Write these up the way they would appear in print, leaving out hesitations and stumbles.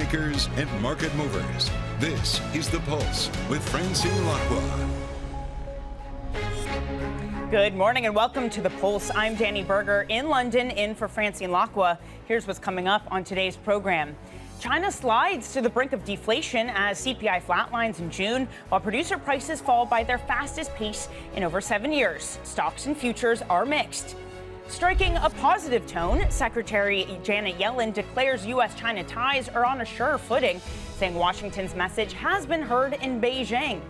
makers and market movers. This is The Pulse with Francine Lacqua. Good morning and welcome to The Pulse. I'm Danny Berger in London, in for Francine Lacqua. Here's what's coming up on today's program. China slides to the brink of deflation as CPI flatlines in June, while producer prices fall by their fastest pace in over 7 years. Stocks and futures are mixed. Striking a positive tone, Secretary Janet Yellen declares U.S. China ties are on a sure footing, saying Washington's message has been heard in Beijing.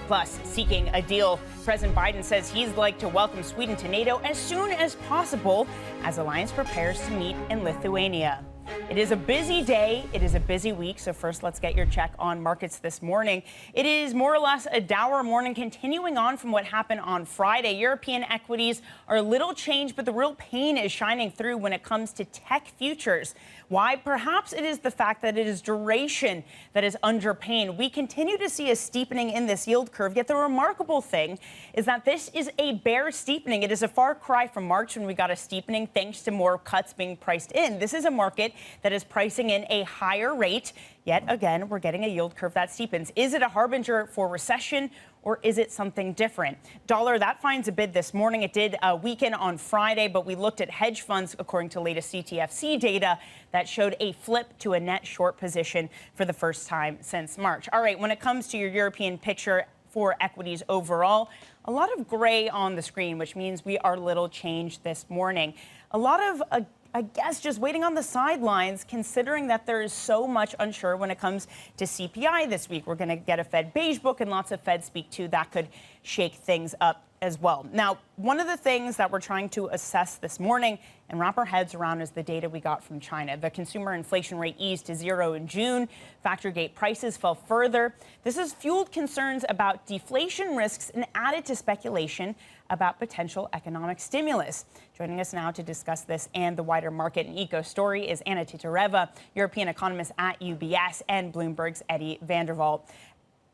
Plus, seeking a deal, President Biden says he'd like to welcome Sweden to NATO as soon as possible as alliance prepares to meet in Lithuania. It is a busy day. It is a busy week. So first, let's get your check on markets this morning. It is more or less a dour morning, continuing on from what happened on Friday. European equities are a little changed, but the real pain is shining through when it comes to tech futures. Why? Perhaps it is the fact that it is duration that is under pain. We continue to see a steepening in this yield curve, yet the remarkable thing is that this is a bear steepening. It is a far cry from March when we got a steepening thanks to more cuts being priced in. This is a market that is pricing in a higher rate. Yet again, we're getting a yield curve that steepens. Is it a harbinger for recession, or is it something different? Dollar, that finds a bid this morning. It did weaken on Friday, but we looked at hedge funds, according to latest CTFC data, that showed a flip to a net short position for the first time since March. All right, when it comes to your European picture for equities overall, a lot of gray on the screen, which means we are little changed this morning. A lot of I guess just waiting on the sidelines, considering that there is so much unsure when it comes to CPI this week. We're going to get a Fed beige book and lots of Fed speak too. That could shake things up as well. Now, one of the things that we're trying to assess this morning and wrap our heads around is the data we got from China. The consumer inflation rate eased to 0 in June. Factory gate prices fell further. This has fueled concerns about deflation risks and added to speculation about potential economic stimulus. Joining us now to discuss this and the wider market and eco story is Anna Titareva, European Economist at UBS, and Bloomberg's Eddie Vanderwall.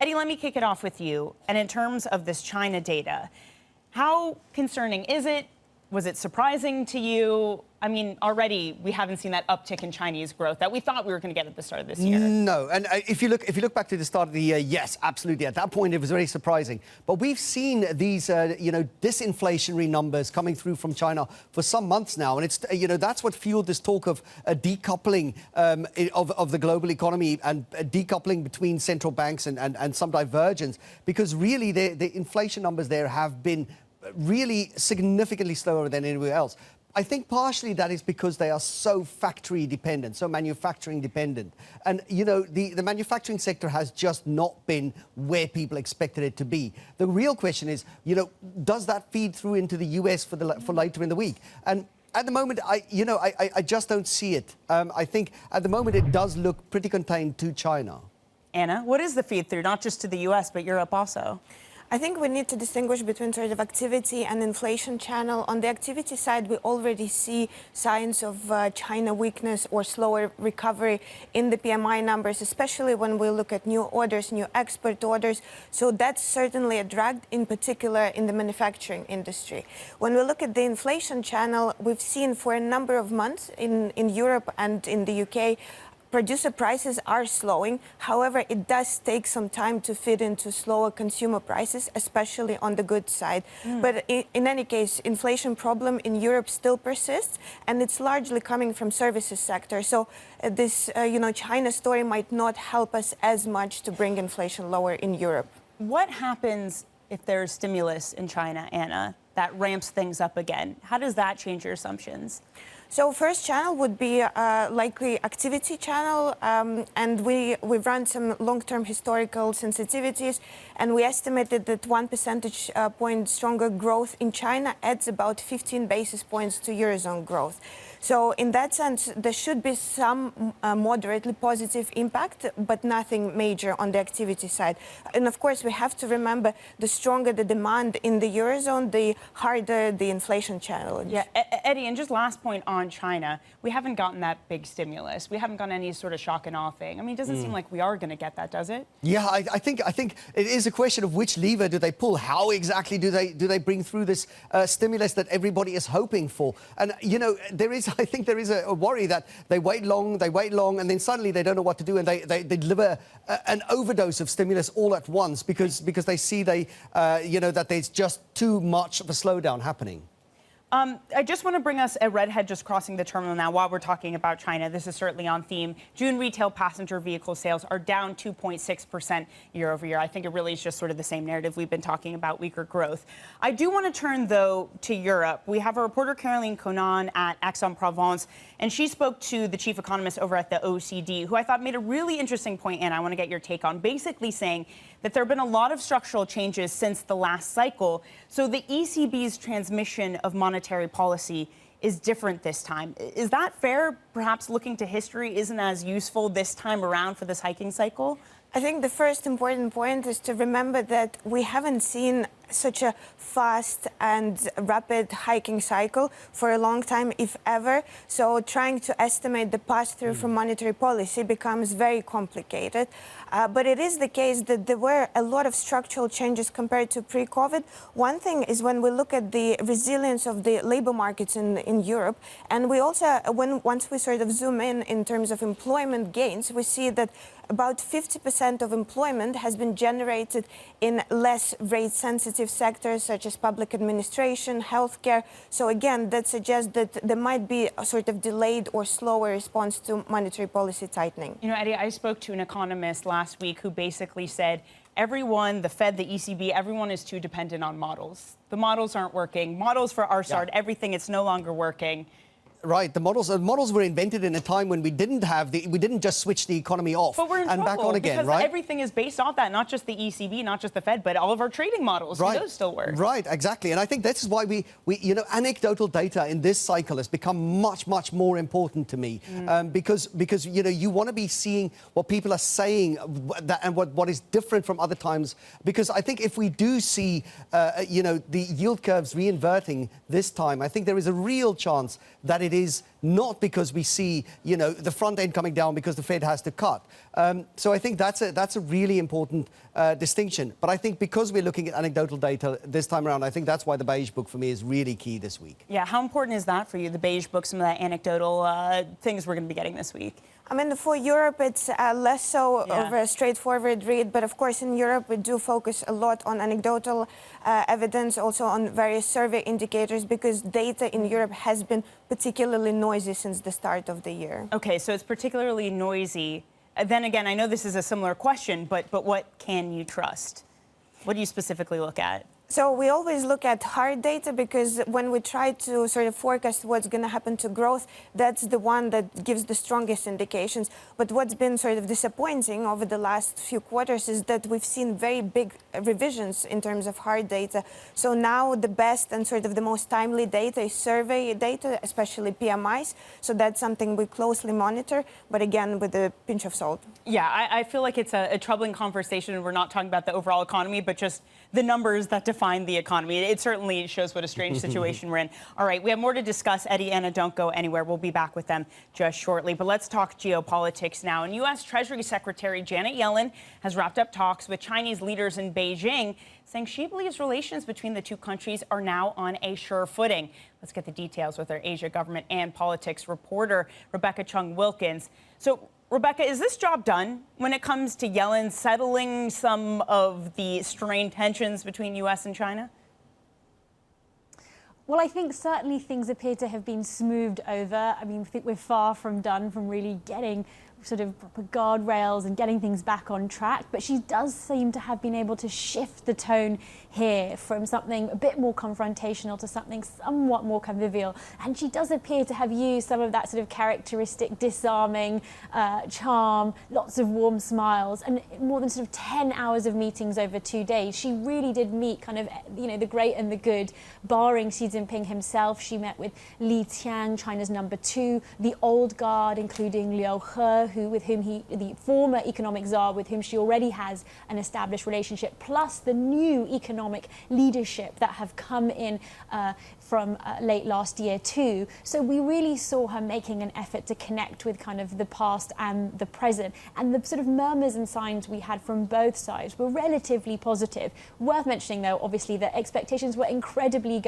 Eddie, let me kick it off with you. And in terms of this China data, how concerning is it? Was it surprising to you? I mean, already we haven't seen that uptick in Chinese growth that we thought we were going to get at the start of this year. No, and if you look back to the start of the year, yes, absolutely. At that point, it was very surprising. But we've seen these, disinflationary numbers coming through from China for some months now, and it's, that's what fueled this talk of decoupling of the global economy and decoupling between central banks and some divergence, because really the inflation numbers there have been really significantly slower than anywhere else. I think partially that is because they are so factory dependent, so manufacturing dependent. And, the manufacturing sector has just not been where people expected it to be. The real question is, does that feed through into the US for later in the week? And at the moment, I just don't see it. I think at the moment it does look pretty contained to China. Anna, what is the feed through, not just to the US, but Europe also? I think we need to distinguish between sort of activity and inflation channel. On the activity side, we already see signs of China weakness or slower recovery in the PMI numbers, especially when we look at new orders, new export orders. So that's certainly a drag, in particular in the manufacturing industry. When we look at the inflation channel, we've seen for a number of months in Europe and in the UK, producer prices are slowing. However, it does take some time to fit into slower consumer prices, especially on the goods side. But in any case, inflation problem in Europe still persists, and it's largely coming from services sector. So this, China story might not help us as much to bring inflation lower in Europe. What happens if there's stimulus in China, Anna, that ramps things up again? How does that change your assumptions? So first channel would be likely activity channel, and we've run some long-term historical sensitivities, and we estimated that 1 percentage point stronger growth in China adds about 15 basis points to Eurozone growth. So in that sense, there should be some moderately positive impact, but nothing major on the activity side. And of course, we have to remember the stronger the demand in the Eurozone, the harder the inflation challenge. Yeah, Eddie, and just last point on China, we haven't gotten that big stimulus. We haven't gotten any sort of shock and awe thing. I mean, it doesn't seem like we are going to get that, does it? Yeah, I think it is a question of which lever do they pull? How exactly do they bring through this stimulus that everybody is hoping for? And, there is I think there is a worry that they wait long, and then suddenly they don't know what to do, and they deliver an overdose of stimulus all at once because they see that there's just too much of a slowdown happening. I just want to bring us a redhead just crossing the terminal now while we're talking about China. This is certainly on theme. June retail passenger vehicle sales are down 2.6% year over year. I think it really is just sort of the same narrative we've been talking about, weaker growth. I do want to turn, though, to Europe. We have a reporter, Caroline Conan, at Aix-en-Provence, and she spoke to the chief economist over at the OECD, who I thought made a really interesting point, and I want to get your take on, basically saying that there have been a lot of structural changes since the last cycle. So the ECB's transmission of monetary policy is different this time. Is that fair? Perhaps looking to history isn't as useful this time around for this hiking cycle? I think the first important point is to remember that we haven't seen such a fast and rapid hiking cycle for a long time, if ever. So trying to estimate the pass-through from monetary policy becomes very complicated. But it is the case that there were a lot of structural changes compared to pre-COVID. One thing is when we look at the resilience of the labor markets in Europe, and we also, once we sort of zoom in terms of employment gains, we see that about 50% of employment has been generated in less rate-sensitive sectors such as public administration, healthcare. So again, that suggests that there might be a sort of delayed or slower response to monetary policy tightening. You know, Eddie, I spoke to an economist last week who basically said everyone, the Fed, the ECB, everyone is too dependent on models. The models aren't working. Models for our start, everything, it's no longer working. Right, the models were invented in a time when we didn't just switch the economy off and back on again, because right? Everything is based off that, not just the ECB, not just the Fed, but all of our trading models. Right. Those still work. Right, exactly. And I think this is why we anecdotal data in this cycle has become much more important to me, because you want to be seeing what people are saying and what is different from other times. Because I think if we do see the yield curves reinverting this time, I think there is a real chance that it is not because we see, the front end coming down because the Fed has to cut. So I think that's a really important distinction. But I think because we're looking at anecdotal data this time around, I think that's why the Beige Book for me is really key this week. Yeah, how important is that for you, the Beige Book, some of that anecdotal things we're going to be getting this week? I mean, for Europe, it's less so of a straightforward read. But of course, in Europe, we do focus a lot on anecdotal evidence, also on various survey indicators, because data in Europe has been particularly noisy since the start of the year. Okay, so it's particularly noisy. Then again, I know this is a similar question, but what can you trust? What do you specifically look at? So we always look at hard data because when we try to sort of forecast what's going to happen to growth, that's the one that gives the strongest indications. But what's been sort of disappointing over the last few quarters is that we've seen very big revisions in terms of hard data. So now the best and sort of the most timely data is survey data, especially PMIs. So that's something we closely monitor, but again, with a pinch of salt. Yeah, I feel like it's a troubling conversation. We're not talking about the overall economy, but just the numbers that define the economy. It certainly shows what a strange situation we're in. All right, we have more to discuss. Eddie, Anna, don't go anywhere. We'll be back with them just shortly. But let's talk geopolitics now. And U.S. Treasury Secretary Janet Yellen has wrapped up talks with Chinese leaders in Beijing, saying she believes relations between the two countries are now on a sure footing. Let's get the details with our Asia government and politics reporter, Rebecca Chung-Wilkins. So, Rebecca, is this job done when it comes to Yellen settling some of the strained tensions between U.S. and China? Well, I think certainly things appear to have been smoothed over. I mean, I think we're far from done from really getting sort of proper guardrails and getting things back on track. But she does seem to have been able to shift the tone here from something a bit more confrontational to something somewhat more convivial. And she does appear to have used some of that sort of characteristic disarming charm, lots of warm smiles, and more than sort of 10 hours of meetings over 2 days. She really did meet kind of, the great and the good, barring Xi Jinping himself. She met with Li Qiang, China's #2, the old guard, including Liu He, the former economic czar, with whom she already has an established relationship, plus the new economic leadership that have come in from late last year too. So we really saw her making an effort to connect with kind of the past and the present. And the sort of murmurs and signs we had from both sides were relatively positive. Worth mentioning, though, obviously, that expectations were incredibly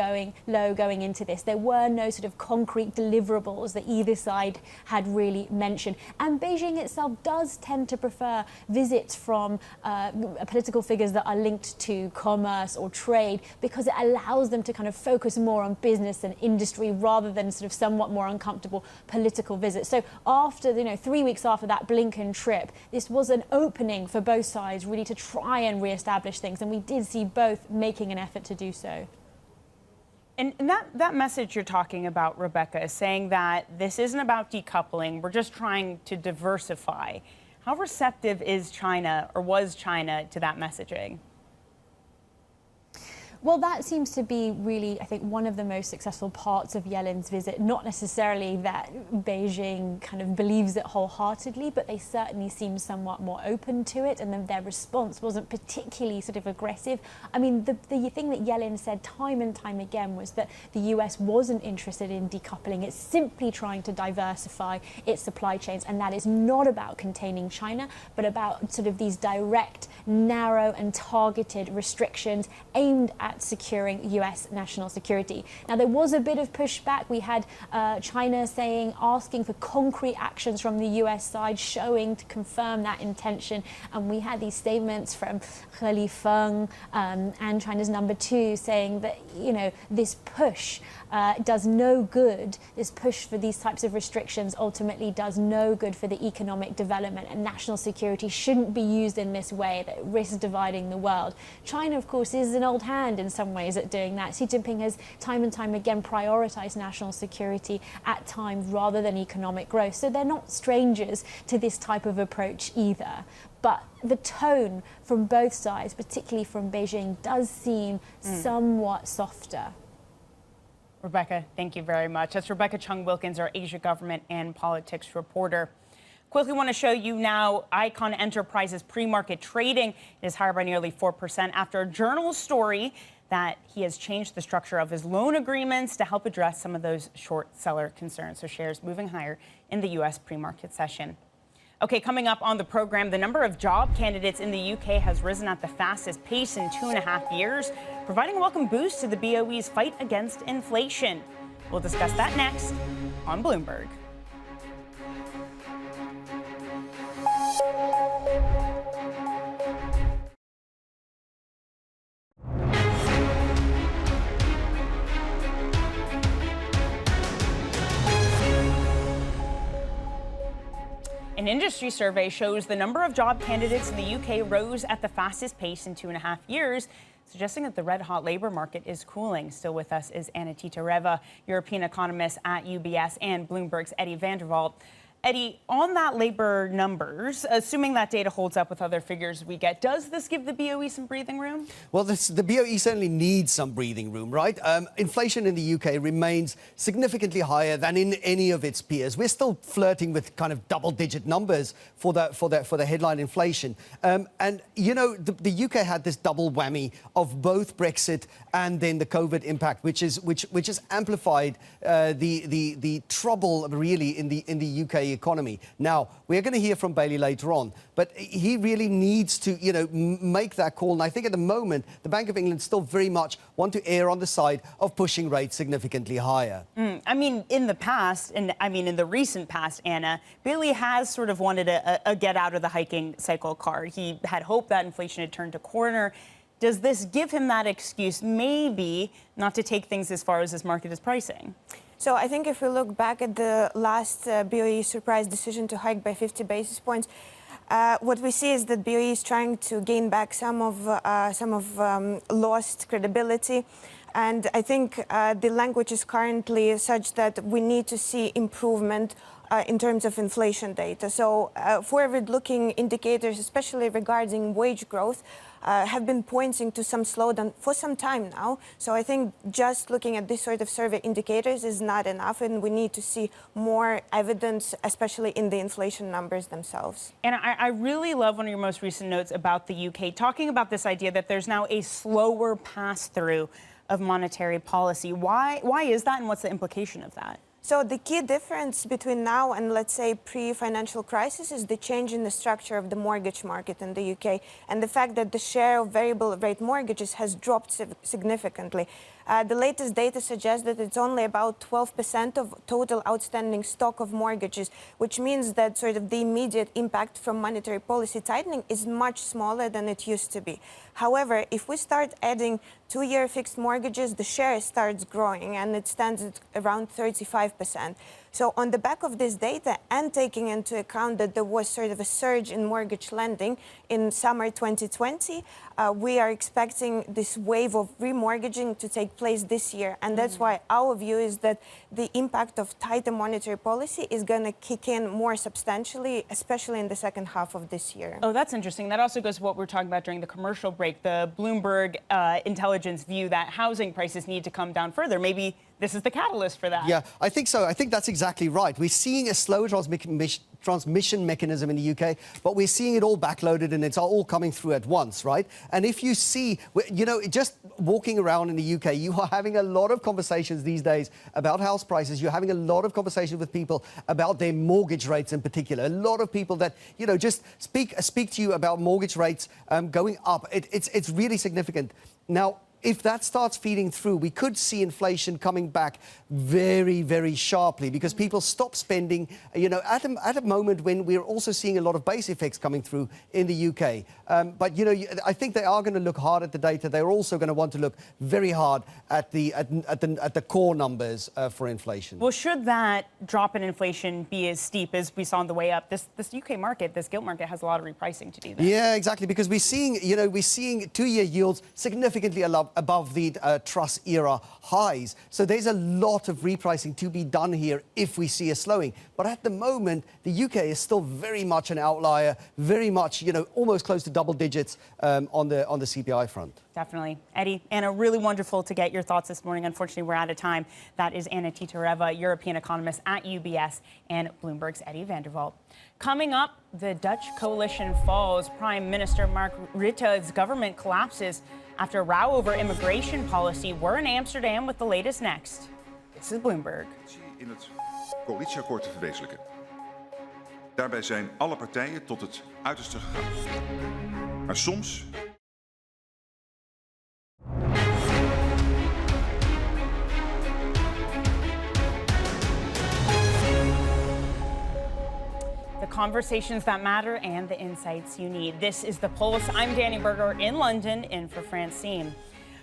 low going into this. There were no sort of concrete deliverables that either side had really mentioned. And Beijing itself does tend to prefer visits from political figures that are linked to commerce or trade, because it allows them to kind of focus more on business and industry rather than sort of somewhat more uncomfortable political visits. So after, 3 weeks after that Blinken trip, this was an opening for both sides really to try and re-establish things, and we did see both making an effort to do so. And that message you're talking about, Rebecca, is saying that this isn't about decoupling, we're just trying to diversify. How receptive is China, or was China, to that messaging? Well, that seems to be really, I think, one of the most successful parts of Yellen's visit. Not necessarily that Beijing kind of believes it wholeheartedly, but they certainly seem somewhat more open to it, and then their response wasn't particularly sort of aggressive. I mean, the thing that Yellen said time and time again was that the US wasn't interested in decoupling. It's simply trying to diversify its supply chains, and that is not about containing China, but about sort of these direct, narrow and targeted restrictions aimed at securing US national security. Now, there was a bit of pushback. We had China asking for concrete actions from the US side, showing to confirm that intention. And we had these statements from He Lifeng and China's number 2 saying that, this push does no good. This push for these types of restrictions ultimately does no good for the economic development, and national security shouldn't be used in this way that risks dividing the world. China, of course, is an old hand in some ways at doing that. Xi Jinping has time and time again prioritized national security at times rather than economic growth. So they're not strangers to this type of approach either. But the tone from both sides, particularly from Beijing, does seem somewhat softer. Rebecca, thank you very much. That's Rebecca Chung-Wilkins, our Asia government and politics reporter. Quickly want to show you now Icon Enterprises pre-market trading. It is higher by nearly 4% after a journal story that he has changed the structure of his loan agreements to help address some of those short seller concerns. So shares moving higher in the U.S. pre-market session. Okay, coming up on the program, the number of job candidates in the UK has risen at the fastest pace in 2.5 years, providing a welcome boost to the BOE's fight against inflation. We'll discuss that next on Bloomberg. An industry survey shows the number of job candidates in the UK rose at the fastest pace in 2.5 years, suggesting that the red-hot labor market is cooling. Still with us is Titareva, European Economist at UBS, and Bloomberg's Eddie Vanderwalt. Eddie, on that labor numbers, assuming that data holds up with other figures we get, does this give the BOE some breathing room? Well, the BOE certainly needs some breathing room, right? Inflation in the UK remains significantly higher than in any of its peers. We're still flirting with kind of double-digit numbers for the headline inflation. And, the UK had this double whammy of both Brexit and then the COVID impact, which has amplified the trouble, really, in the UK economy. Now, we're going to hear from Bailey later on, but he really needs to, make that call. And I think at the moment, the Bank of England still very much want to err on the side of pushing rates significantly higher. I mean, in the past, and I mean, in the recent past, Anna, Bailey has sort of wanted a get out of the hiking cycle card. He had hoped that inflation had turned a corner. Does this give him that excuse, maybe, not to take things as far as this market is pricing? So I think if we look back at the last BOE surprise decision to hike by 50 basis points, what we see is that BOE is trying to gain back some of lost credibility. And I think the language is currently such that we need to see improvement in terms of inflation data. So forward-looking indicators, especially regarding wage growth, have been pointing to some slowdown for some time now. So I think just looking at this sort of survey indicators is not enough, and we need to see more evidence, especially in the inflation numbers themselves. And I really love one of your most recent notes about the UK, talking about this idea that there's now a slower pass-through of monetary policy. Why is that, and what's the implication of that? So the key difference between now and, let's say, pre-financial crisis is the change in the structure of the mortgage market in the UK and the fact that the share of variable rate mortgages has dropped significantly. The latest data suggests that it's only about 12% of total outstanding stock of mortgages, which means that sort of the immediate impact from monetary policy tightening is much smaller than it used to be. However, if we start adding two-year fixed mortgages, the share starts growing and it stands at around 35%. So on the back of this data and taking into account that there was sort of a surge in mortgage lending in summer 2020, we are expecting this wave of remortgaging to take place this year. And that's why our view is that the impact of tighter monetary policy is going to kick in more substantially, especially in the second half of this year. Oh, that's interesting. That also goes to what we were talking about during the commercial break, the Bloomberg intelligence view that housing prices need to come down further. Maybe this is the catalyst for that. Yeah, I think so. I think that's exactly right. We're seeing a slow transmission mechanism in the UK, but we're seeing it all backloaded and it's all coming through at once, right? And if you see, you know, just walking around in the UK, you are having a lot of conversations these days about house prices. You're having a lot of conversations with people about their mortgage rates in particular. A lot of people that, you know, just speak to you about mortgage rates going up. It's really significant. Now, if that starts feeding through, we could see inflation coming back very, very sharply because people stop spending, you know, at a moment when we're also seeing a lot of base effects coming through in the UK. But, you know, I think they are going to look hard at the data. They're also going to want to look very hard at the core numbers for inflation. Well, should that drop in inflation be as steep as we saw on the way up, this UK market, this gilt market, has a lot of repricing to do there. Yeah, exactly, because we're seeing two-year yields significantly above the Truss era highs. So there's a lot of repricing to be done here if we see a slowing. But at the moment, the UK is still very much an outlier, very much, you know, almost close to double digits on the CPI front. Definitely. Eddie, Anna, really wonderful to get your thoughts this morning. Unfortunately, we're out of time. That is Anna Titareva, European Economist at UBS, and Bloomberg's Eddie van der Walt. Coming up, the Dutch coalition falls. Prime Minister Mark Rutte's government collapses after a row over immigration policy. We're in Amsterdam with the latest next. This is Bloomberg. In het coalitieakkoord te verwezenlijken. Daarbij zijn alle partijen tot het uiterste gegaan. Maar soms... The conversations that matter and the insights you need. This is The Pulse. I'm Danny Berger in London, in for Francine.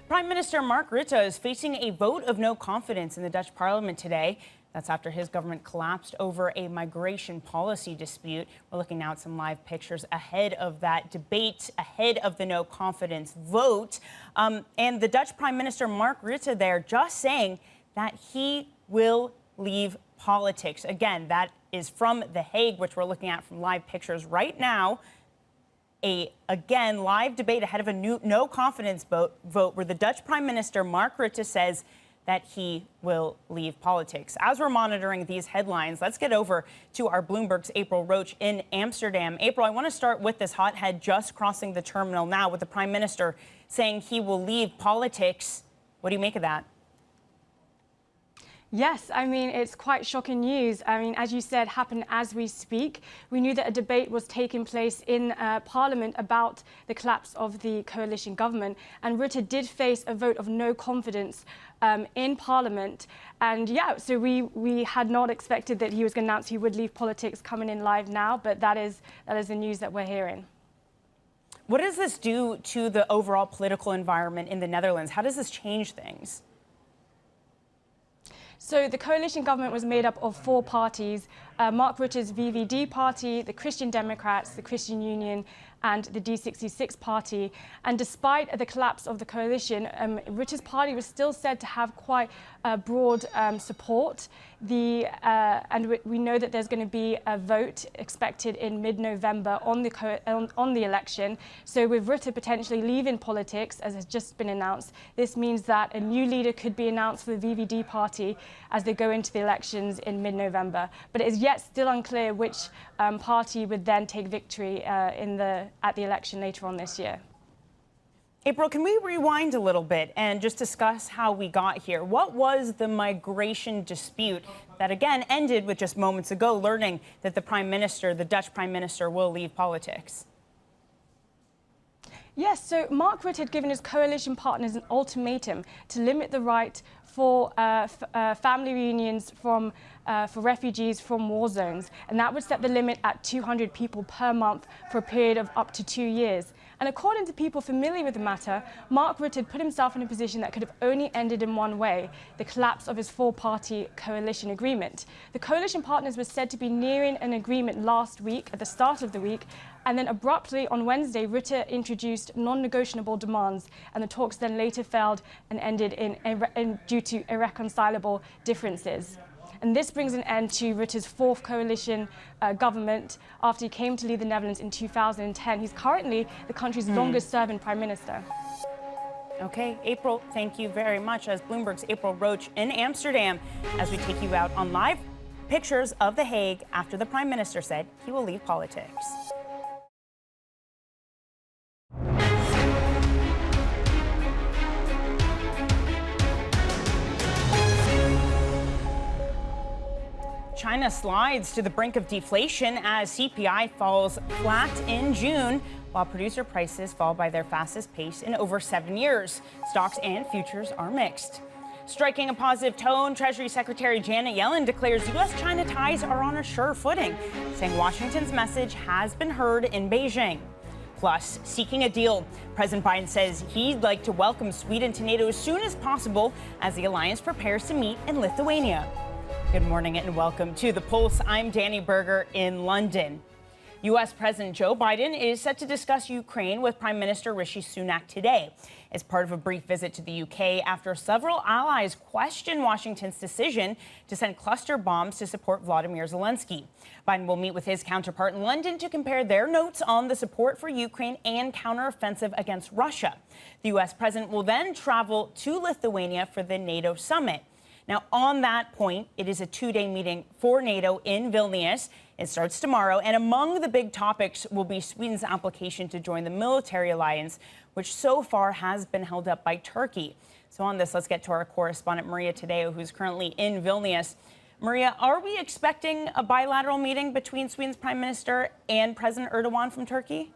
Prime Minister Mark Rutte is facing a vote of no confidence in the Dutch parliament today. That's after his government collapsed over a migration policy dispute. We're looking now at some live pictures ahead of that debate, ahead of the no confidence vote. And the Dutch Prime Minister Mark Rutte there just saying that he will leave politics. Again, that is from The Hague, which we're looking at from live pictures right now. Again, live debate ahead of a no confidence vote where the Dutch Prime Minister Mark Rutte says that he will leave politics. As we're monitoring these headlines, let's get over to our Bloomberg's April Roach in Amsterdam. April, I want to start with this hothead just crossing the terminal now with the Prime Minister saying he will leave politics. What do you make of that? Yes, I mean, it's quite shocking news. I mean, as you said, happened as we speak. We knew that a debate was taking place in Parliament about the collapse of the coalition government. And Rutte did face a vote of no confidence in Parliament. And yeah, so we had not expected that he was going to announce he would leave politics coming in live now. But that is the news that we're hearing. What does this do to the overall political environment in the Netherlands? How does this change things? So the coalition government was made up of four parties, Mark Rutte's VVD party, the Christian Democrats, the Christian Union and the D66 party. And despite the collapse of the coalition, Rutte's party was still said to have quite broad support. And we know that there's going to be a vote expected in mid-November on the election. So with Rutte potentially leaving politics, as has just been announced, this means that a new leader could be announced for the VVD party as they go into the elections in mid-November. But it is yet still unclear which party would then take victory at the election later on this year. April, can we rewind a little bit and just discuss how we got here? What was the migration dispute that, again, ended with just moments ago learning that the Dutch Prime Minister, will leave politics? Yes, so Mark Rutte had given his coalition partners an ultimatum to limit the right for family reunions for refugees from war zones, and that would set the limit at 200 people per month for a period of up to 2 years. And according to people familiar with the matter, Mark Rutte had put himself in a position that could have only ended in one way: the collapse of his four-party coalition agreement. The coalition partners were said to be nearing an agreement last week, at the start of the week, and then abruptly on Wednesday, Rutte introduced non-negotiable demands, and the talks then later failed and ended due to irreconcilable differences. And this brings an end to Rutte's fourth coalition government after he came to lead the Netherlands in 2010. He's currently the country's longest-serving prime minister. Okay, April, thank you very much. As Bloomberg's April Roach in Amsterdam, as we take you out on live pictures of The Hague after the prime minister said he will leave politics. China slides to the brink of deflation as CPI falls flat in June, while producer prices fall by their fastest pace in over 7 years. Stocks and futures are mixed. Striking a positive tone, Treasury Secretary Janet Yellen declares U.S. China ties are on a sure footing, saying Washington's message has been heard in Beijing. Plus, seeking a deal, President Biden says he'd like to welcome Sweden to NATO as soon as possible as the alliance prepares to meet in Lithuania. Good morning and welcome to The Pulse. I'm Danny Berger in London. U.S. President Joe Biden is set to discuss Ukraine with Prime Minister Rishi Sunak today as part of a brief visit to the U.K. after several allies question Washington's decision to send cluster bombs to support Vladimir Zelensky. Biden will meet with his counterpart in London to compare their notes on the support for Ukraine and counteroffensive against Russia. The U.S. president will then travel to Lithuania for the NATO summit. Now, on that point, it is a two-day meeting for NATO in Vilnius. It starts tomorrow, and among the big topics will be Sweden's application to join the military alliance, which so far has been held up by Turkey. So on this, let's get to our correspondent, Maria Tadeo, who's currently in Vilnius. Maria, are we expecting a bilateral meeting between Sweden's Prime Minister and President Erdogan from Turkey?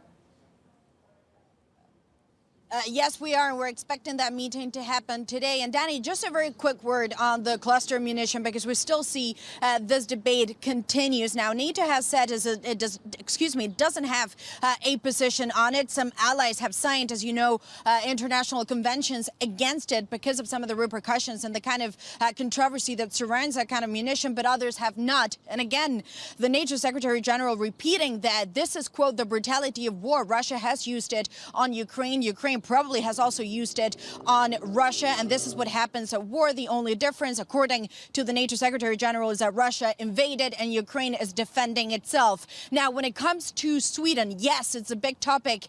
Yes, we are, and we're expecting that meeting to happen today. And Danny, just a very quick word on the cluster munition, because we still see this debate continues. Now, NATO has said it doesn't have a position on it. Some allies have signed, as you know, international conventions against it because of some of the repercussions and the kind of controversy that surrounds that kind of munition, but others have not. And again, the NATO Secretary General repeating that this is, quote, the brutality of war. Russia has used it on Ukraine. Ukraine probably has also used it on Russia, and this is what happens at war. The only difference, according to the NATO Secretary General, is that Russia invaded and Ukraine is defending itself. Now, when it comes to Sweden, yes, it's a big topic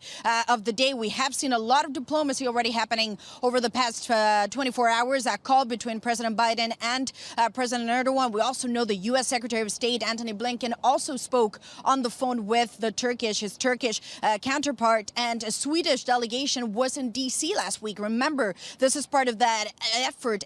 of the day. We have seen a lot of diplomacy already happening over the past 24 hours. That call between President Biden and President Erdogan. We also know the U.S. Secretary of State Antony Blinken also spoke on the phone with his Turkish counterpart, and a Swedish delegation was in D.C. last week. Remember, this is part of that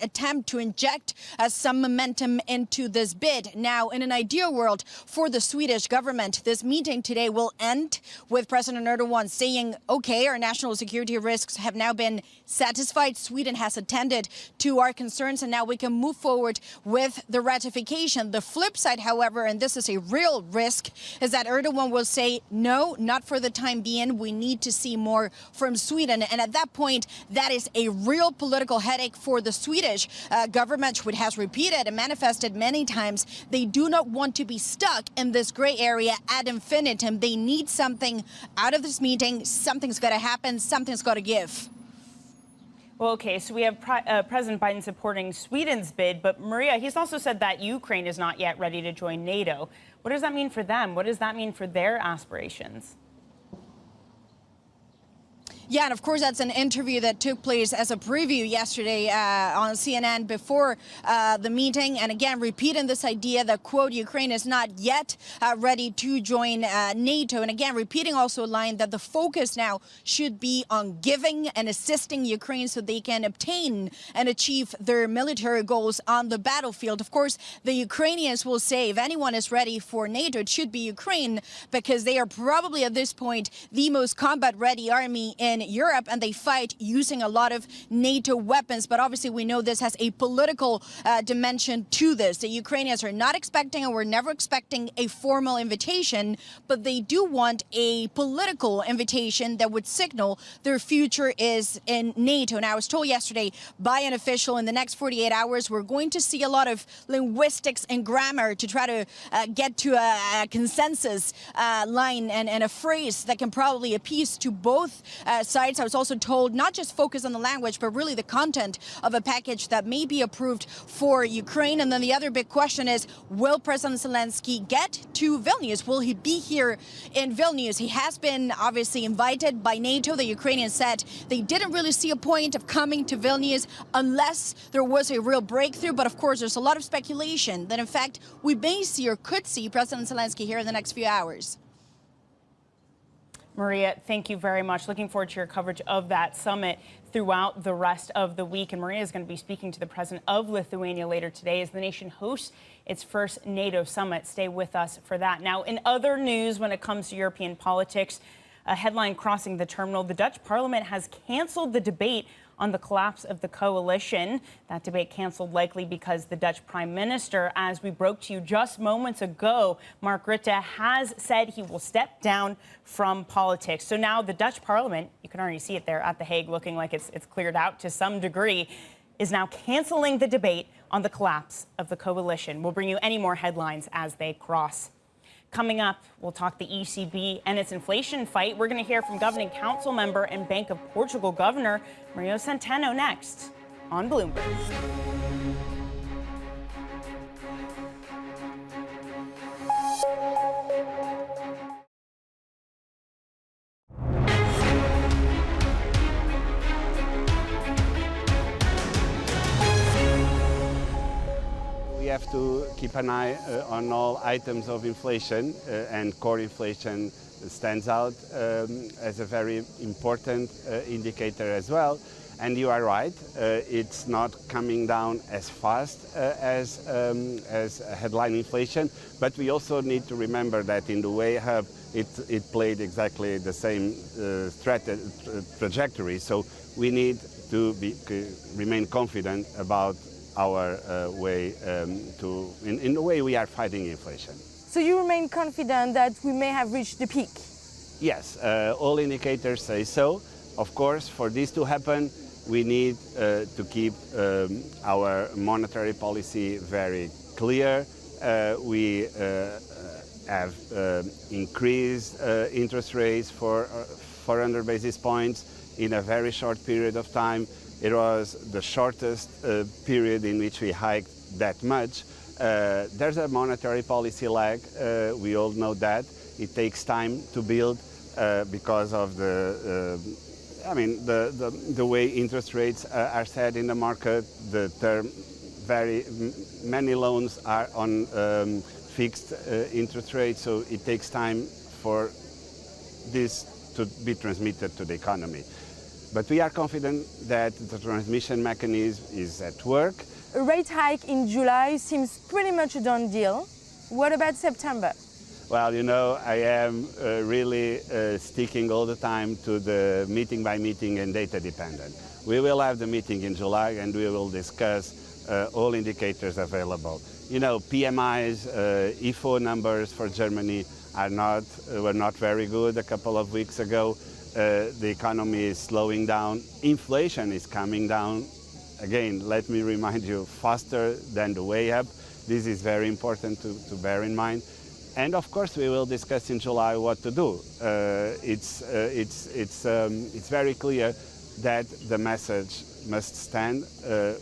attempt to inject some momentum into this bid. Now, in an ideal world for the Swedish government, this meeting today will end with President Erdogan saying, okay, our national security risks have now been satisfied. Sweden has attended to our concerns, and now we can move forward with the ratification. The flip side, however, and this is a real risk, is that Erdogan will say, no, not for the time being. We need to see more from Sweden. And at that point, that is a real political headache for the Swedish government, which has repeated and manifested many times. They do not want to be stuck in this gray area ad infinitum. They need something out of this meeting. Something's got to happen. Something's got to give. Well, okay, so we have President Biden supporting Sweden's bid, but Maria, he's also said that Ukraine is not yet ready to join NATO. What does that mean for them? What does that mean for their aspirations? Yeah, and of course, that's an interview that took place as a preview yesterday on CNN before the meeting. And again, repeating this idea that, quote, Ukraine is not yet ready to join NATO. And again, repeating also a line that the focus now should be on giving and assisting Ukraine so they can obtain and achieve their military goals on the battlefield. Of course, the Ukrainians will say if anyone is ready for NATO, it should be Ukraine, because they are probably at this point the most combat ready army in Europe, and they fight using a lot of NATO weapons. But obviously, we know this has a political dimension to this. The Ukrainians are not expecting, and were never expecting, a formal invitation, but they do want a political invitation that would signal their future is in NATO. Now, I was told yesterday by an official in the next 48 hours, we're going to see a lot of linguistics and grammar to try to get to a consensus line and a phrase that can probably appease to both sides. I was also told not just focus on the language, but really the content of a package that may be approved for Ukraine. And then the other big question is, will President Zelensky get to Vilnius? Will he be here in Vilnius? He has been obviously invited by NATO. The Ukrainians said they didn't really see a point of coming to Vilnius unless there was a real breakthrough. But of course, there's a lot of speculation that in fact we may see or could see President Zelensky here in the next few hours. Maria, thank you very much. Looking forward to your coverage of that summit throughout the rest of the week. And Maria is going to be speaking to the president of Lithuania later today as the nation hosts its first NATO summit. Stay with us for that. Now, in other news, when it comes to European politics, a headline crossing the terminal, the Dutch parliament has canceled the debate on the collapse of the coalition. That debate canceled likely because the Dutch Prime Minister, as we broke to you just moments ago, Mark Rutte, has said he will step down from politics. So now the Dutch Parliament, you can already see it there at The Hague, looking like it's cleared out to some degree, is now canceling the debate on the collapse of the coalition. We'll bring you any more headlines as they cross. Coming up, we'll talk the ECB and its inflation fight. We're going to hear from Governing Council member and Bank of Portugal Governor Mario Centeno next on Bloomberg. We have to keep an eye on all items of inflation, and core inflation stands out as a very important indicator as well. And you are right, it's not coming down as fast as headline inflation, but we also need to remember that in the way hub, it played exactly the same trajectory. So we need to remain confident about our way in the way we are fighting inflation. So you remain confident that we may have reached the peak? Yes, all indicators say so. Of course, for this to happen, we need to keep our monetary policy very clear. We have increased interest rates for 400 basis points in a very short period of time. It was the shortest period in which we hiked that much. There's a monetary policy lag. We all know that. It takes time to build because of the way interest rates are set in the market. The term, very many loans are on fixed interest rates, so it takes time for this to be transmitted to the economy. But we are confident that the transmission mechanism is at work. A rate hike in July seems pretty much a done deal. What about September? Well, you know, I am really sticking all the time to the meeting by meeting and data dependent. We will have the meeting in July and we will discuss all indicators available. You know, PMIs, IFO numbers for Germany were not very good a couple of weeks ago. the economy is slowing down, inflation is coming down. Again, let me remind you, faster than the way up. This is very important to bear in mind. And of course, we will discuss in July what to do. It's very clear that the message must stand.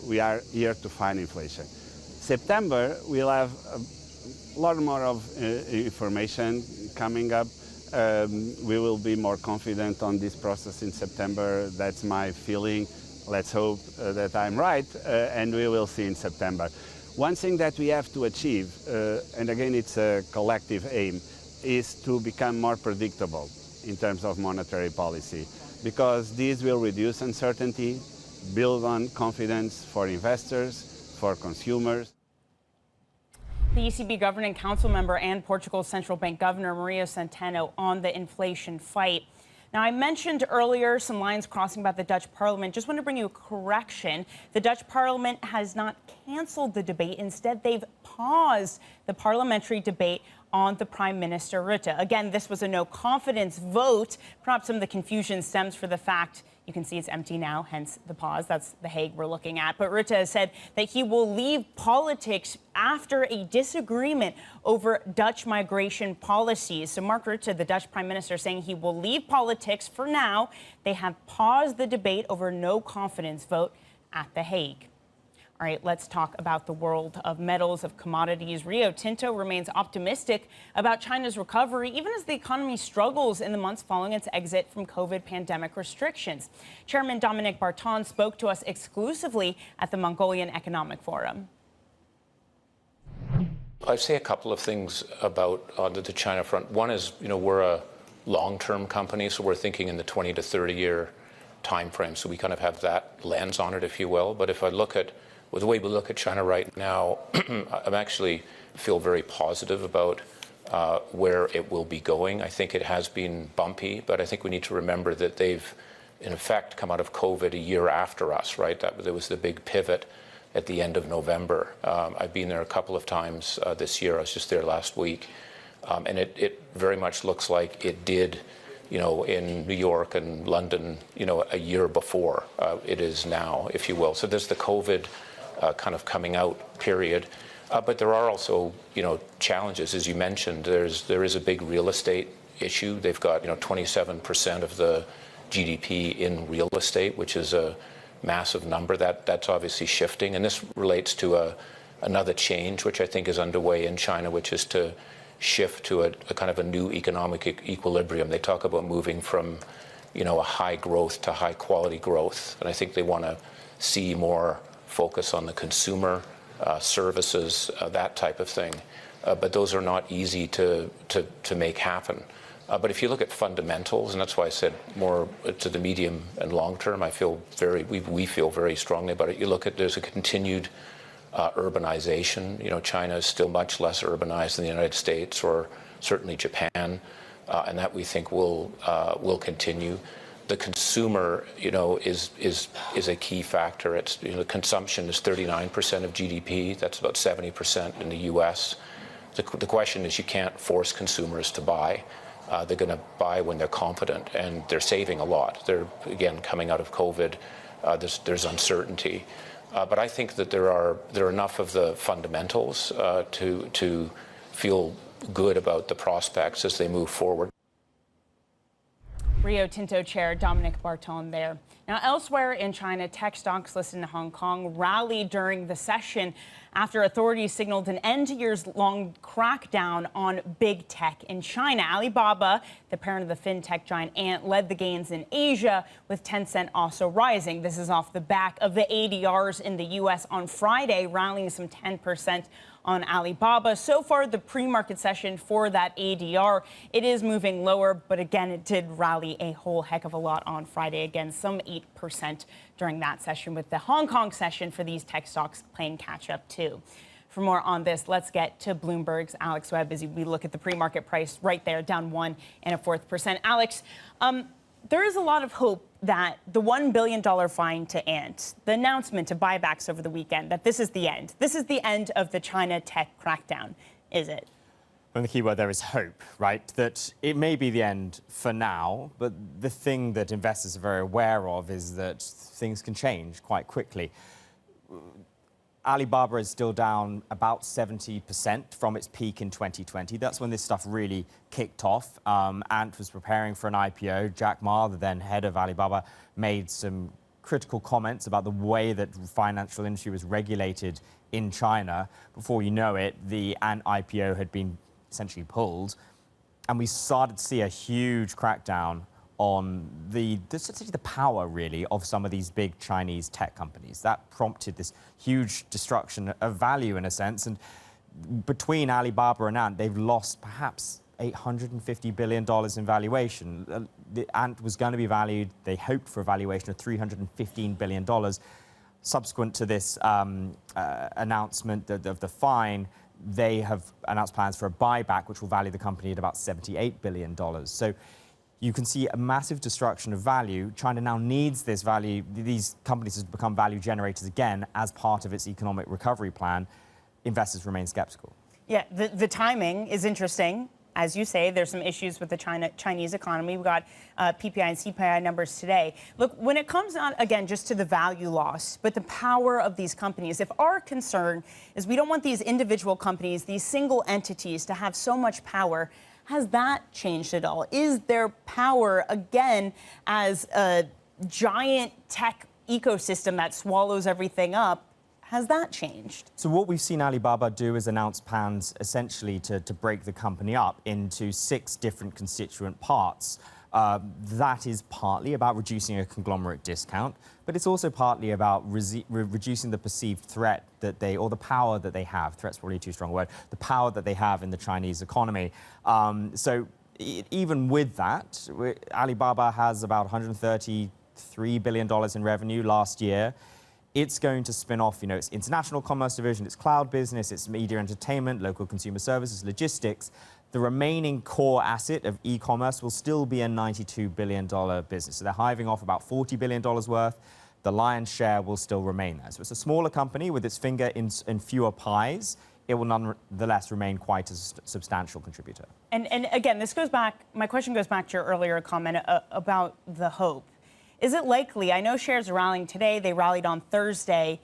We are here to fight inflation. September, we'll have a lot more of information coming up. We will be more confident on this process in September. That's my feeling. Let's hope that I'm right, and we will see in September. One thing that we have to achieve, and again it's a collective aim, is to become more predictable in terms of monetary policy, because this will reduce uncertainty, build on confidence for investors, for consumers. The ECB Governing Council member and Portugal's Central Bank Governor Maria Centeno on the inflation fight. Now, I mentioned earlier some lines crossing about the Dutch Parliament. Just want to bring you a correction. The Dutch Parliament has not canceled the debate. Instead, they've paused the parliamentary debate on the Prime Minister Rutte. Again, this was a no confidence vote. Perhaps some of the confusion stems from the fact you can see it's empty now, hence the pause. That's The Hague we're looking at. But Rutte has said that he will leave politics after a disagreement over Dutch migration policies. So Mark Rutte, the Dutch Prime Minister, saying he will leave politics for now. They have paused the debate over no confidence vote at The Hague. All right, let's talk about the world of metals, of commodities. Rio Tinto remains optimistic about China's recovery, even as the economy struggles in the months following its exit from COVID pandemic restrictions. Chairman Dominic Barton spoke to us exclusively at the Mongolian Economic Forum. I'd say a couple of things about the China front. One is, we're a long-term company, so we're thinking in the 20 to 30-year time frame. So we kind of have that lens on it, if you will. But if I look at the way we look at China right now, I'm actually feel very positive about where it will be going. I think it has been bumpy, but I think we need to remember that they've, in effect, come out of COVID a year after us, right? There was the big pivot at the end of November. I've been there a couple of times this year. I was just there last week. And it very much looks like it did, in New York and London, a year before it is now, if you will. So there's the COVID kind of coming out period. But there are also, challenges. As you mentioned, there is a big real estate issue. They've got, 27% of the GDP in real estate, which is a massive number. That's obviously shifting. And this relates to another change, which I think is underway in China, which is to shift to a kind of a new economic equilibrium. They talk about moving from, a high growth to high quality growth. And I think they want to see more focus on the consumer, services, that type of thing. But those are not easy to make happen. But if you look at fundamentals, and that's why I said more to the medium and long term, we feel very strongly about it. You look at, there's a continued urbanization. China is still much less urbanized than the United States or certainly Japan, and that we think will continue. The consumer, is a key factor. It's, consumption is 39% of GDP. That's about 70% in the U.S. The question is, you can't force consumers to buy. They're going to buy when they're confident, and they're saving a lot. They're, again, coming out of COVID. There's uncertainty. But I think that there are enough of the fundamentals to feel good about the prospects as they move forward. Rio Tinto Chair Dominic Barton there. Now, elsewhere in China, tech stocks listed in Hong Kong rallied during the session after authorities signaled an end to years-long crackdown on big tech in China. Alibaba, the parent of the fintech giant Ant, led the gains in Asia, with Tencent also rising. This is off the back of the ADRs in the U.S. on Friday, rallying some 10% on Alibaba. So far, the pre-market session for that ADR, it is moving lower, but again, it did rally a whole heck of a lot on Friday. Again, some 8% during that session, with the Hong Kong session for these tech stocks playing catch up too. For more on this, let's get to Bloomberg's Alex Webb as we look at the pre-market price right there, down 1 1/4%. Alex, there is a lot of hope that the $1 billion fine to Ant, the announcement of buybacks over the weekend, that this is the end. This is the end of the China tech crackdown, is it? And the key word there is hope, right? That it may be the end for now, but the thing that investors are very aware of is that things can change quite quickly. Alibaba is still down about 70% from its peak in 2020. That's when this stuff really kicked off. Ant was preparing for an IPO. Jack Ma, the then head of Alibaba, made some critical comments about the way that financial industry was regulated in China. Before you know it, the Ant IPO had been essentially pulled, and we started to see a huge crackdown on the power, really, of some of these big Chinese tech companies. That prompted this huge destruction of value, in a sense. And between Alibaba and Ant, they've lost perhaps $850 billion in valuation. The Ant was going to be valued, they hoped for a valuation of $315 billion. Subsequent to this announcement of the fine, they have announced plans for a buyback, which will value the company at about $78 billion. So you can see a massive destruction of value. China now needs this value, these companies to become value generators again as part of its economic recovery plan. Investors remain skeptical. Yeah, the timing is interesting. As you say, there's some issues with the Chinese economy. We got PPI and CPI numbers today. Look, when it comes on, again, just to the value loss, but the power of these companies, if our concern is we don't want these individual companies, these single entities to have so much power, has that changed at all? Is their power, again, as a giant tech ecosystem that swallows everything up, has that changed? So what we've seen Alibaba do is announce plans essentially to break the company up into 6 different constituent parts. That is partly about reducing a conglomerate discount, but it's also partly about reducing the perceived threat that they, or the power that they have. Threat's probably too strong a word. The power that they have in the Chinese economy. Even with that, Alibaba has about $133 billion in revenue last year. It's going to spin off, its international commerce division, its cloud business, its media entertainment, local consumer services, logistics. The remaining core asset of e-commerce will still be a $92 billion business. So they're hiving off about $40 billion worth. The lion's share will still remain there. So it's a smaller company with its finger in fewer pies. It will nonetheless remain quite a substantial contributor. And again, this goes back, my question goes back to your earlier comment about the hope. Is it likely, I know shares are rallying today, they rallied on Thursday,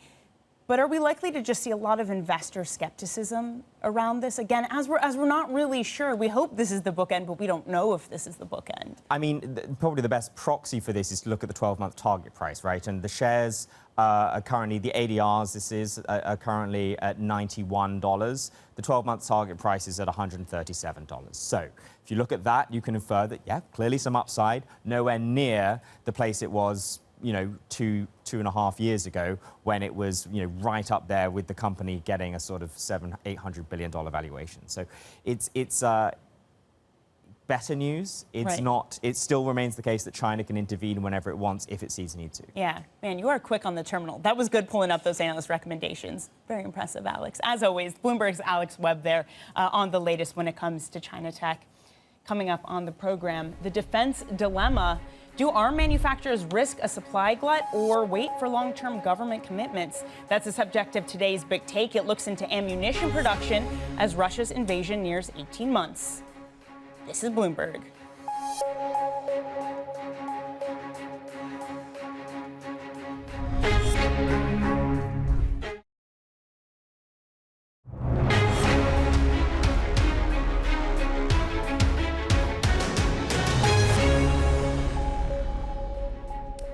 but are we likely to just see a lot of investor skepticism around this? Again, as we're not really sure, we hope this is the bookend, but we don't know if this is the bookend. I mean, probably the best proxy for this is to look at the 12-month target price, right? And the shares are currently, the ADRs, are currently at $91. The 12-month target price is at $137. So if you look at that, you can infer that, yeah, clearly some upside, nowhere near the place it was, 2.5 years ago, when it was, right up there with the company getting a sort of $700-800 billion valuation. So it's better news. It's right. not. It still remains the case that China can intervene whenever it wants, if it sees need to. Yeah, man, you are quick on the terminal. That was good pulling up those analyst recommendations. Very impressive, Alex. As always, Bloomberg's Alex Webb there on the latest when it comes to China tech. Coming up on the program, the defense dilemma. Do arm manufacturers risk a supply glut or wait for long-term government commitments? That's the subject of today's Big Take. It looks into ammunition production as Russia's invasion nears 18 months. This is Bloomberg.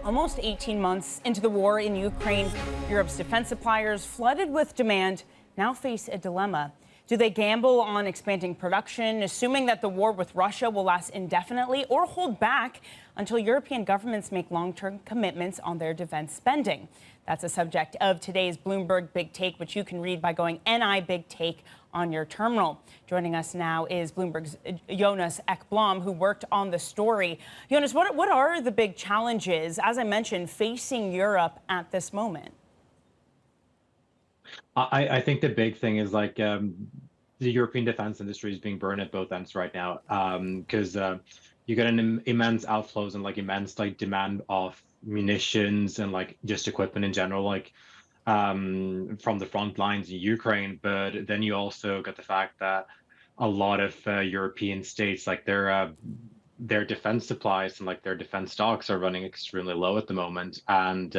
Almost 18 months into the war in Ukraine, Europe's defense suppliers, flooded with demand, now face a dilemma. Do they gamble on expanding production, assuming that the war with Russia will last indefinitely, or hold back until European governments make long-term commitments on their defense spending? That's the subject of today's Bloomberg Big Take, which you can read by going NI Big Take on your terminal. Joining us now is Bloomberg's Jonas Ekblom, who worked on the story. Jonas, what are the big challenges, as I mentioned, facing Europe at this moment? I think the big thing is the European defense industry is being burned at both ends right now, because you get an immense outflows and immense demand of munitions and just equipment in general, from the front lines in Ukraine. But then you also got the fact that a lot of European states, like their defense supplies and like their defense stocks are running extremely low at the moment. And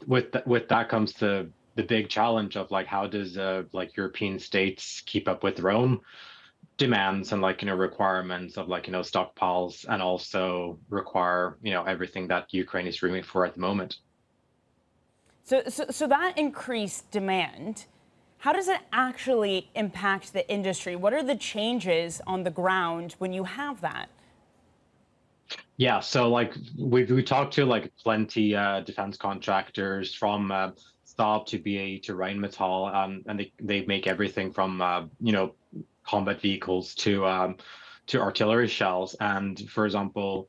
with that comes the big challenge of like, how does like European states keep up with their own demands and like, requirements of like, stockpiles, and also require, everything that Ukraine is screaming for at the moment. So that increased demand, how does it actually impact the industry? What are the changes on the ground when you have that? Yeah, so like we talked to like plenty defense contractors from Saab to BAE to Rheinmetall, and they make everything from combat vehicles to artillery shells. And for example,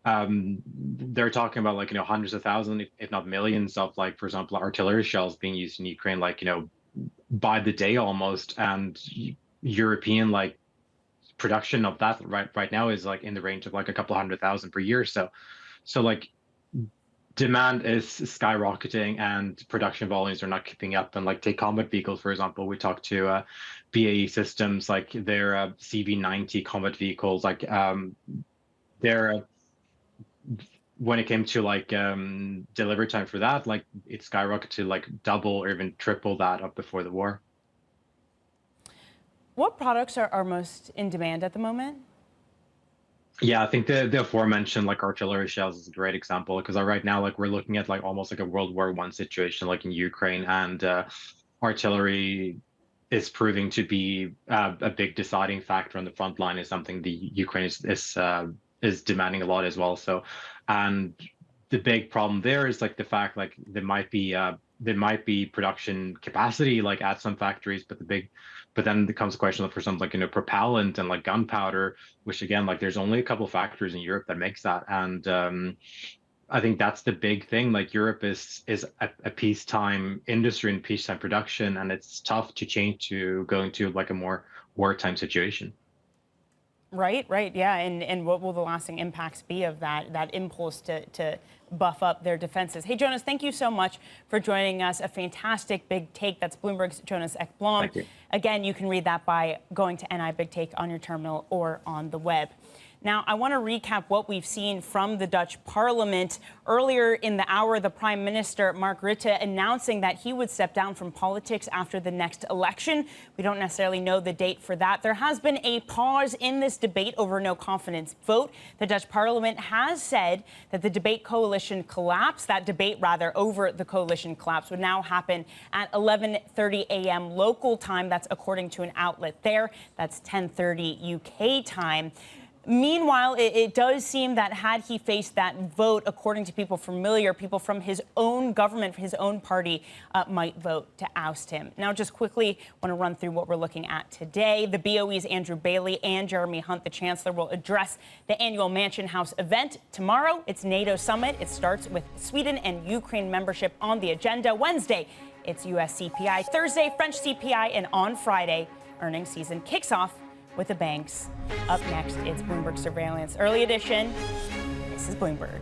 they're talking about like hundreds of thousands, if not millions, of like, for example, artillery shells being used in Ukraine, like by the day almost. And European like production of that right now is like in the range of like a couple 100,000 per year. So like demand is skyrocketing and production volumes are not keeping up. And like take combat vehicles, for example, we talked to BAE Systems, like their CV90 combat vehicles, like they're when it came to like delivery time for that, like it skyrocketed to like double or even triple that of before the war. What products are most in demand at the moment? Yeah, I think the aforementioned like artillery shells is a great example, because right now like we're looking at like almost like a World War I situation like in Ukraine, and artillery is proving to be a big deciding factor on the front line. Is something the Ukraine is demanding a lot as well. So, and the big problem there is like the fact like there might be production capacity like at some factories, but then there comes the question of, for something like propellant and like gunpowder, which again like there's only a couple of factories in Europe that makes that. And I think that's the big thing. Like Europe is a peacetime industry and peacetime production, and it's tough to change to going to like a more wartime situation. Right, yeah, and what will the lasting impacts be of that impulse to buff up their defenses? Hey, Jonas, thank you so much for joining us. A fantastic big take. That's Bloomberg's Jonas Ekblom. Thank you. Again, you can read that by going to NI Big Take on your terminal or on the web. Now, I want to recap what we've seen from the Dutch Parliament. Earlier in the hour, the Prime Minister, Mark Rutte, announcing that he would step down from politics after the next election. We don't necessarily know the date for that. There has been a pause in this debate over no confidence vote. The Dutch Parliament has said that the debate coalition collapse, that debate rather over the coalition collapse, would now happen at 11:30 a.m. local time. That's according to an outlet there. That's 10:30 UK time. Meanwhile, it does seem that had he faced that vote, according to people familiar, people from his own government, his own party, might vote to oust him. Now, just quickly, want to run through what we're looking at today. The BOE's Andrew Bailey and Jeremy Hunt, the Chancellor, will address the annual Mansion House event tomorrow. It's NATO summit. It starts with Sweden and Ukraine membership on the agenda. Wednesday, it's U.S. CPI. Thursday, French CPI. And on Friday, earnings season kicks off with the banks. Up next, it's Bloomberg Surveillance Early Edition. This is Bloomberg.